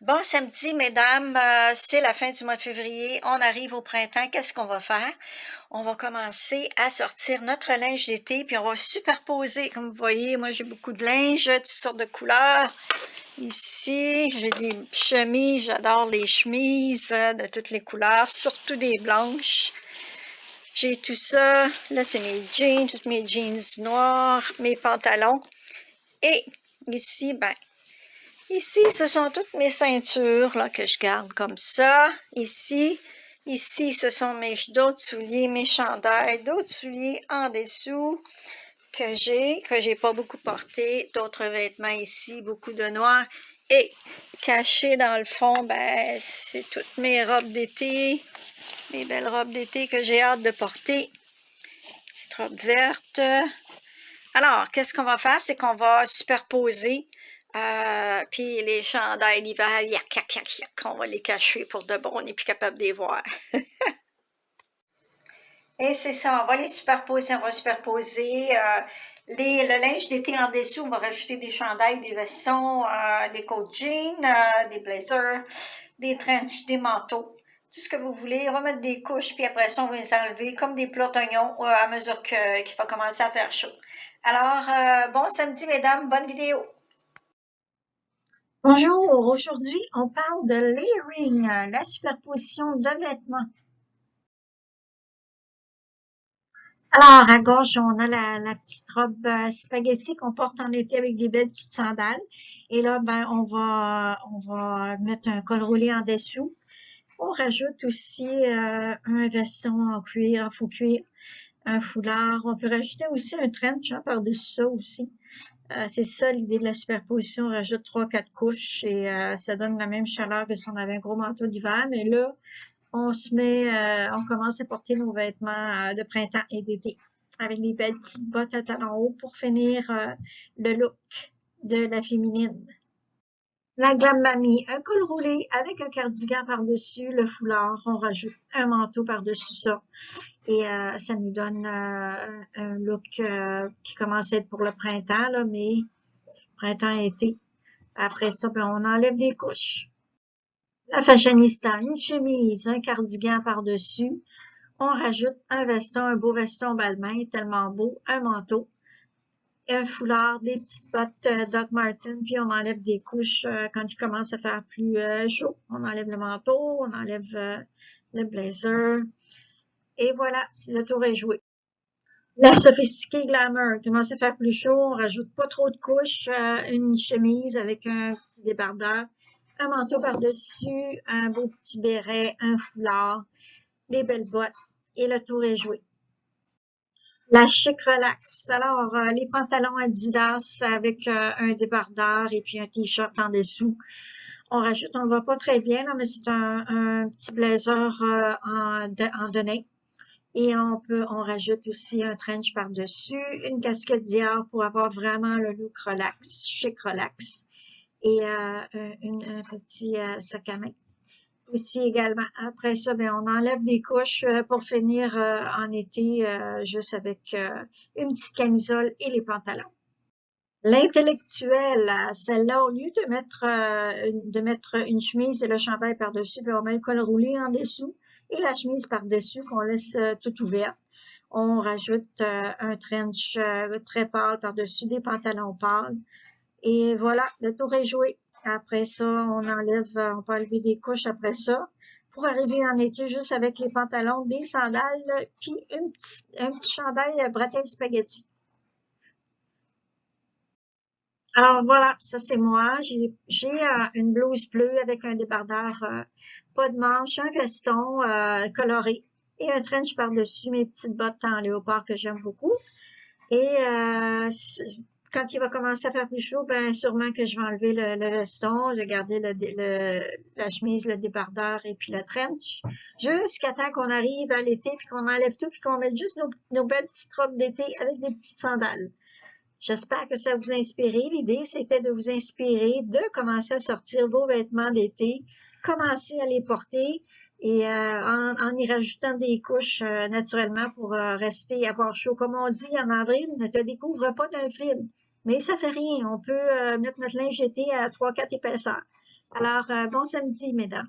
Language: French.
Bon samedi, mesdames, c'est la fin du mois de février. On arrive au printemps. Qu'est-ce qu'on va faire? On va commencer à sortir notre linge d'été, puis on va superposer. Comme vous voyez, moi j'ai beaucoup de linge, toutes sortes de couleurs. Ici, j'ai des chemises. J'adore les chemises de toutes les couleurs, surtout des blanches. J'ai tout ça. Là, c'est mes jeans, tous mes jeans noirs, mes pantalons. Et ici, ici, ce sont toutes mes ceintures là, que je garde comme ça. Ici, ce sont d'autres souliers, mes chandails, d'autres souliers en dessous que j'ai pas beaucoup porté. D'autres vêtements ici, beaucoup de noir. Et caché dans le fond, c'est toutes mes robes d'été, mes belles robes d'été que j'ai hâte de porter. Petite robe verte. Alors, qu'est-ce qu'on va faire? C'est qu'on va superposer. Puis les chandails d'hiver, on va les cacher pour de bon, on n'est plus capable de les voir. Et c'est ça, on va les superposer, on va superposer le linge d'été en dessous, on va rajouter des chandails, des vestons, des coats jeans, des blazers, des trench, des manteaux, tout ce que vous voulez. On va mettre des couches, puis après ça, on va les enlever comme des plats oignons à mesure qu'il va commencer à faire chaud. Alors, bon samedi, mesdames, bonne vidéo! Bonjour, aujourd'hui on parle de layering, la superposition de vêtements. Alors, à gauche, on a la petite robe spaghetti qu'on porte en été avec des belles petites sandales. Et là, on va mettre un col roulé en dessous. On rajoute aussi un veston en cuir, en faux cuir, un foulard. On peut rajouter aussi un trench par-dessus ça aussi. C'est ça l'idée de la superposition. On rajoute 3-4 couches et ça donne la même chaleur que si on avait un gros manteau d'hiver. Mais là, on commence à porter nos vêtements de printemps et d'été avec des belles petites bottes à talons hauts pour finir le look de la féminine. La glam mamie, un col roulé avec un cardigan par-dessus, le foulard. On rajoute un manteau par-dessus ça. Et ça nous donne un look qui commence à être pour le printemps, là, mais printemps-été. Après ça, on enlève des couches. La fashionista, une chemise, un cardigan par-dessus. On rajoute un veston, un beau veston balmain, tellement beau, un manteau, un foulard, des petites bottes Doc Martens, puis on enlève des couches quand il commence à faire plus chaud. On enlève le manteau, on enlève le blazer. Et voilà, le tour est joué. La sophistiquée glamour commence à faire plus chaud, on rajoute pas trop de couches, une chemise avec un petit débardeur, un manteau par-dessus, un beau petit béret, un foulard, des belles bottes et le tour est joué. La chic relax. Alors, les pantalons Adidas avec un débardeur et puis un t-shirt en dessous. On rajoute, on ne voit pas très bien là, mais c'est un petit blazer en denim. Et on rajoute aussi un trench par-dessus, une casquette Dior pour avoir vraiment le look relax, chic relax. Et un petit sac à main. Aussi également, après ça, on enlève des couches pour finir en été juste avec une petite camisole et les pantalons. L'intellectuelle, celle-là, au lieu de mettre une chemise et le chandail par-dessus, on met le col roulé en dessous et la chemise par-dessus qu'on laisse tout ouverte. On rajoute un trench très pâle par-dessus, des pantalons pâles. Et voilà, le tour est joué. Après ça, on peut enlever des couches après ça pour arriver en été juste avec les pantalons, des sandales, puis un petit chandail bretelle spaghetti. Alors voilà, ça c'est moi. J'ai une blouse bleue avec un débardeur pas de manches, un veston coloré et un trench par-dessus, mes petites bottes en léopard que j'aime beaucoup. Et quand il va commencer à faire plus chaud, sûrement que je vais enlever le veston, je vais garder la chemise, le débardeur et puis le trench, jusqu'à temps qu'on arrive à l'été, puis qu'on enlève tout, puis qu'on mette juste nos belles petites robes d'été avec des petites sandales. J'espère que ça vous a inspiré. L'idée, c'était de vous inspirer, de commencer à sortir vos vêtements d'été, commencer à les porter et en y rajoutant des couches naturellement pour rester avoir chaud. Comme on dit en avril, ne te découvre pas d'un fil. Mais ça fait rien. On peut mettre notre linge d'été à 3-4 épaisseurs. Alors, bon samedi, mesdames.